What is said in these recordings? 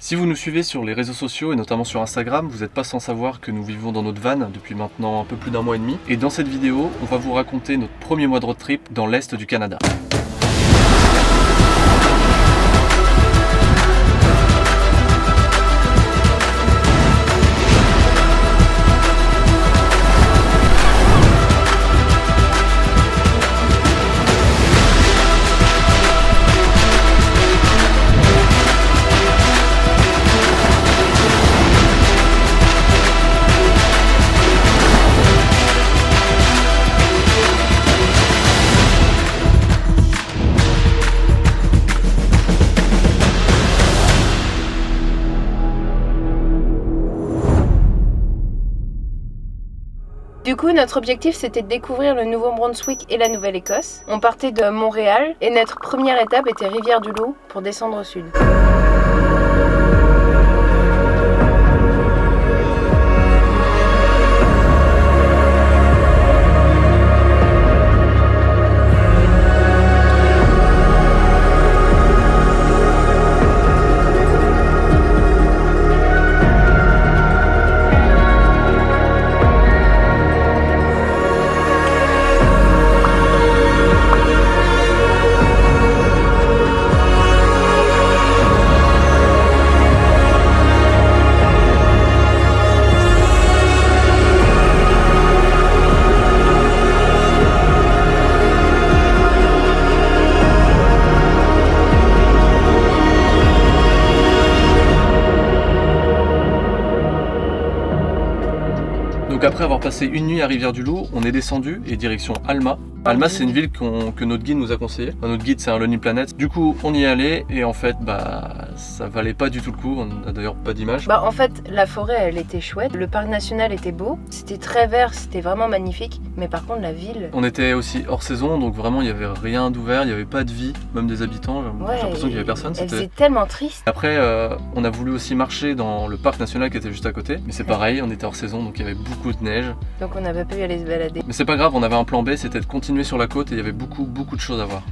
Si vous nous suivez sur les réseaux sociaux et notamment sur Instagram, vous n'êtes pas sans savoir que nous vivons dans notre van depuis maintenant un peu plus d'1 mois et demi. Et dans cette vidéo, on va vous raconter notre premier mois de road trip dans l'Est du Canada. Du coup, notre objectif, c'était de découvrir le Nouveau-Brunswick et la Nouvelle-Écosse. On partait de Montréal et notre première étape était Rivière-du-Loup pour descendre au sud. Donc après avoir passé une nuit à Rivière-du-Loup, on est descendu et direction Alma. Alma, c'est une ville que notre guide nous a conseillé. Enfin, notre guide, c'est un Lonely Planet. Du coup, on y est allé et en fait, ça valait pas du tout le coup. On a d'ailleurs pas d'image. En fait, la forêt, elle était chouette. Le parc national était beau. C'était très vert, c'était vraiment magnifique. Mais par contre, la ville... On était aussi hors saison, donc vraiment, il y avait rien d'ouvert. Il y avait pas de vie, même des habitants. J'ai l'impression qu'il y avait personne. Elle faisait tellement triste. Après, on a voulu aussi marcher dans le parc national qui était juste à côté. Mais c'est pareil, on était hors saison, donc il y avait beaucoup de neige. Donc on n'a pas pu aller se balader. Mais c'est pas grave, on avait un plan B, c'était de continuer sur la côte et il y avait beaucoup de choses à voir.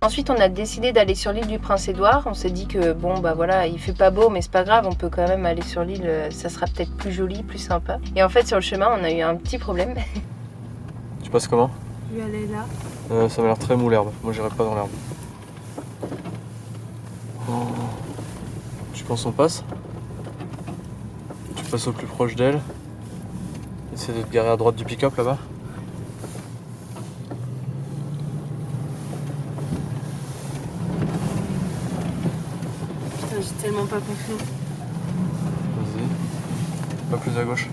Ensuite, on a décidé d'aller sur l'île du Prince-Édouard. On s'est dit que voilà, il fait pas beau, mais c'est pas grave, on peut quand même aller sur l'île, ça sera peut-être plus joli, plus sympa. Et en fait, sur le chemin, on a eu un petit problème. Tu passes comment? Je vais aller là. Ça m'a l'air très mou l'herbe. Moi, j'irai pas dans l'herbe. Oh. Tu penses on passe? Tu passes au plus proche d'elle. Essaie de te garer à droite du pick-up là-bas. J'ai tellement pas confiance. Vas-y. Pas plus à gauche.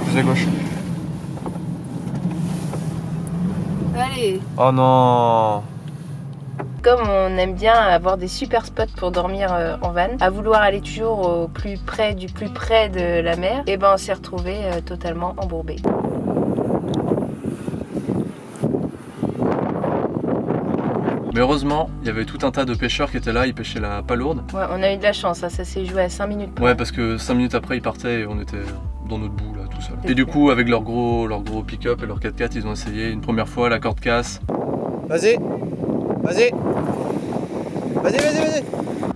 Plus à gauche. Allez! Oh non! Comme on aime bien avoir des super spots pour dormir en van, à vouloir aller toujours au plus près de la mer, et on s'est retrouvé totalement embourbé. Mais heureusement, il y avait tout un tas de pêcheurs qui étaient là, ils pêchaient la palourde. Ouais, on a eu de la chance, ça s'est joué à 5 minutes. Ouais, parce que 5 minutes après, ils partaient et on était dans notre boue là, tout seul. Et du coup, avec leur gros pick-up et leur 4x4, ils ont essayé une première fois, la corde casse. Vas-y.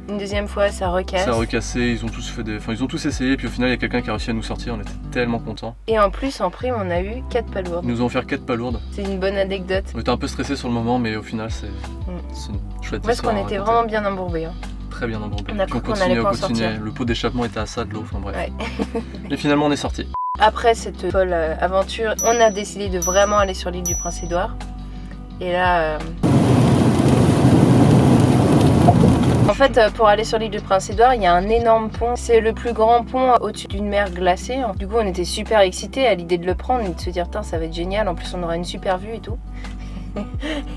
Une deuxième fois, ça recasse. Ça a recassé, ils ont tous essayé, puis au final, il y a quelqu'un qui a réussi à nous sortir, on était tellement contents. Et en plus, en prime, on a eu 4 palourdes. Ils nous ont offert 4 palourdes. C'est une bonne anecdote. On était un peu stressés sur le moment, mais au final, c'est une chouette Parce histoire. qu'on était vraiment bien embourbés. Très bien embourbés. On a Puis cru qu'on allait pas en sortir. Le pot d'échappement était à ça de l'eau, enfin bref. Ouais. Et finalement, on est sortis. Après cette folle aventure, on a décidé de vraiment aller sur l'île du Prince-Édouard. Et là... En fait, pour aller sur l'île du Prince-Édouard, il y a un énorme pont. C'est le plus grand pont au-dessus d'une mer glacée. Du coup, on était super excités à l'idée de le prendre et de se dire, ça va être génial. En plus, on aura une super vue et tout.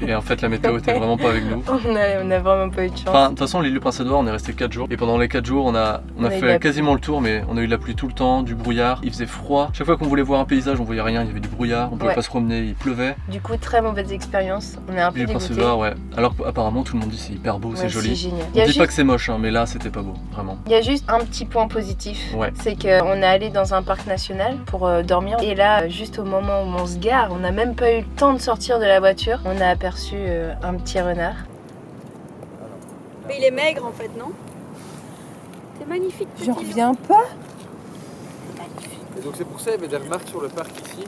Et en fait, la météo était vraiment pas avec nous. On a vraiment pas eu de chance. Enfin, de toute façon, l'île du Prince-Édouard, on est resté 4 jours. Et pendant les 4 jours, on a fait quasiment le tour, mais on a eu de la pluie tout le temps, du brouillard. Il faisait froid. Chaque fois qu'on voulait voir un paysage, on voyait rien. Il y avait du brouillard. On pouvait pas se promener. Il pleuvait. Du coup, très mauvaise expérience. On est un peu dégoûtés. Prince-Édouard, ouais. Alors apparemment, tout le monde dit c'est hyper beau, c'est joli. C'est génial. On dit pas que c'est moche, hein, mais là, c'était pas beau, vraiment. Il y a juste un petit point positif. Ouais. C'est qu'on est allé dans un parc national pour dormir. Et là, juste au moment où on se gare, on n'a même pas eu le temps de sortir de la voiture. On a aperçu un petit renard. Mais il est maigre en fait, non? C'est magnifique. J'en reviens pas. Et donc c'est pour ça qu'il y avait des remarques sur le parc ici.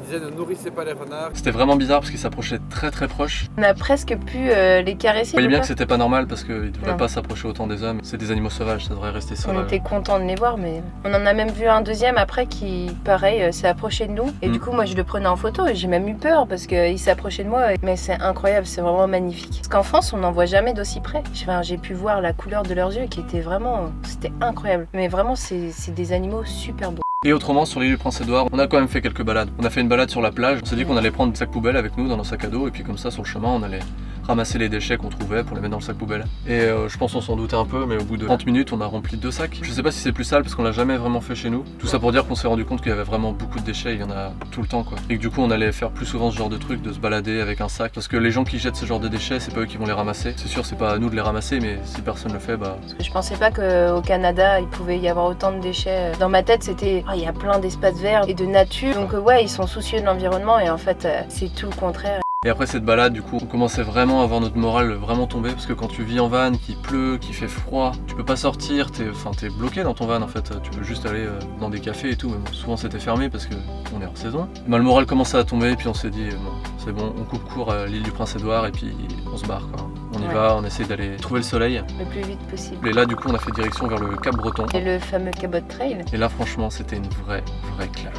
Ils disaient ne nourrissez pas les renards. C'était vraiment bizarre parce qu'ils s'approchaient très très proches. On a presque pu les caresser. Vous voyez bien que c'était pas normal parce qu'ils devraient pas s'approcher autant des hommes. C'est des animaux sauvages, ça devrait rester sauvage. On était contents de les voir, mais on en a même vu un deuxième après qui, pareil, s'est approché de nous. Et du coup, moi je le prenais en photo et j'ai même eu peur parce qu'il s'approchait de moi. Mais c'est incroyable, c'est vraiment magnifique. Parce qu'en France, on n'en voit jamais d'aussi près. Enfin, j'ai pu voir la couleur de leurs yeux qui était vraiment... C'était incroyable. Mais vraiment, c'est des animaux super beaux. Et autrement, sur l'île du Prince-Édouard, on a quand même fait quelques balades. On a fait une balade sur la plage. On s'est dit qu'on allait prendre des sacs poubelles avec nous dans nos sacs à dos. Et puis comme ça, sur le chemin, on allait ramasser les déchets qu'on trouvait pour les mettre dans le sac poubelle. Et je pense qu'on s'en doutait un peu, mais au bout de 30 minutes, on a rempli 2 sacs. Je sais pas si c'est plus sale parce qu'on l'a jamais vraiment fait chez nous. Tout ça pour dire qu'on s'est rendu compte qu'il y avait vraiment beaucoup de déchets. Il y en a tout le temps, quoi. Et que du coup, on allait faire plus souvent ce genre de truc, de se balader avec un sac. Parce que les gens qui jettent ce genre de déchets, c'est pas eux qui vont les ramasser. C'est sûr, c'est pas à nous de les ramasser, mais si personne le fait, bah... Parce que je pensais pas qu'au Canada, il pouvait y avoir autant de déchets. Dans ma tête, c'était, il y a plein d'espaces verts et de nature. Donc ouais, ils sont soucieux de l'environnement et en fait, c'est tout le contraire. Et après cette balade, du coup, on commençait vraiment à voir notre morale vraiment tomber parce que quand tu vis en van, qu'il pleut, qu'il fait froid, tu peux pas sortir, t'es bloqué dans ton van en fait. Tu peux juste aller dans des cafés et tout, mais bon, souvent c'était fermé parce que on est hors saison. Et ben, le moral commençait à tomber et puis on s'est dit, bon, c'est bon, on coupe court à l'île du Prince-Édouard et puis on se barre, quoi. On y va, on essaie d'aller trouver le soleil. Le plus vite possible. Et là, du coup, on a fait direction vers le Cap Breton. Et le fameux Cabot Trail. Et là, franchement, c'était une vraie claque.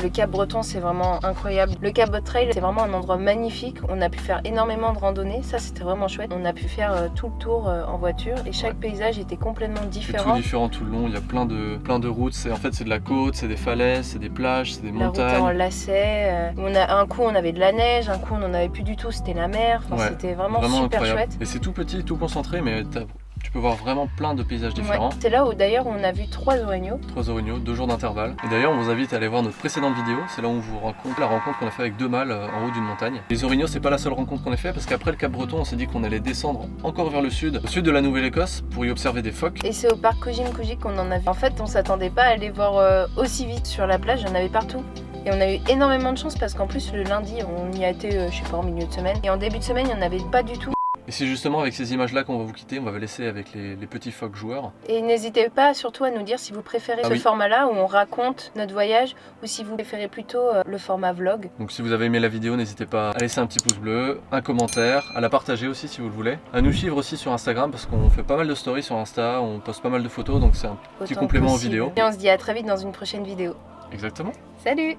Le Cap Breton, c'est vraiment incroyable. Le Cabot Trail, c'est vraiment un endroit magnifique. On a pu faire énormément de randonnées. Ça, c'était vraiment chouette. On a pu faire tout le tour en voiture et chaque paysage était complètement différent. C'est tout différent tout le long. Il y a plein de routes. En fait, c'est de la côte, c'est des falaises, c'est des plages, c'est des montagnes. La route en lacet. Un coup, on avait de la neige. Un coup, on n'en avait plus du tout. C'était la mer. Enfin, c'était vraiment super incroyable. Chouette. Et c'est tout petit, tout concentré, mais tu peux voir vraiment plein de paysages différents. Ouais. C'est là où d'ailleurs on a vu 3 orignaux. 3 orignaux, 2 jours d'intervalle. Et d'ailleurs on vous invite à aller voir notre précédente vidéo. C'est là où on vous raconte la rencontre qu'on a fait avec 2 mâles en haut d'une montagne. Les orignaux, c'est pas la seule rencontre qu'on a fait parce qu'après le Cap Breton, on s'est dit qu'on allait descendre encore vers le sud, au sud de la Nouvelle-Écosse, pour y observer des phoques. Et c'est au parc Kujim-Kuji qu'on en a vu. En fait, on s'attendait pas à aller voir aussi vite sur la plage. Il y en avait partout. Et on a eu énormément de chance parce qu'en plus le lundi, on y a été, je sais pas, en milieu de semaine. Et en début de semaine, il n'y en avait pas du tout. Et c'est justement avec ces images-là qu'on va vous quitter. On va vous laisser avec les petits phoques joueurs. Et n'hésitez pas surtout à nous dire si vous préférez ce format-là où on raconte notre voyage ou si vous préférez plutôt le format vlog. Donc si vous avez aimé la vidéo, n'hésitez pas à laisser un petit pouce bleu, un commentaire, à la partager aussi si vous le voulez. À nous suivre aussi sur Instagram parce qu'on fait pas mal de stories sur Insta, on poste pas mal de photos, donc c'est un petit complément aux vidéos. Et on se dit à très vite dans une prochaine vidéo. Exactement. Salut!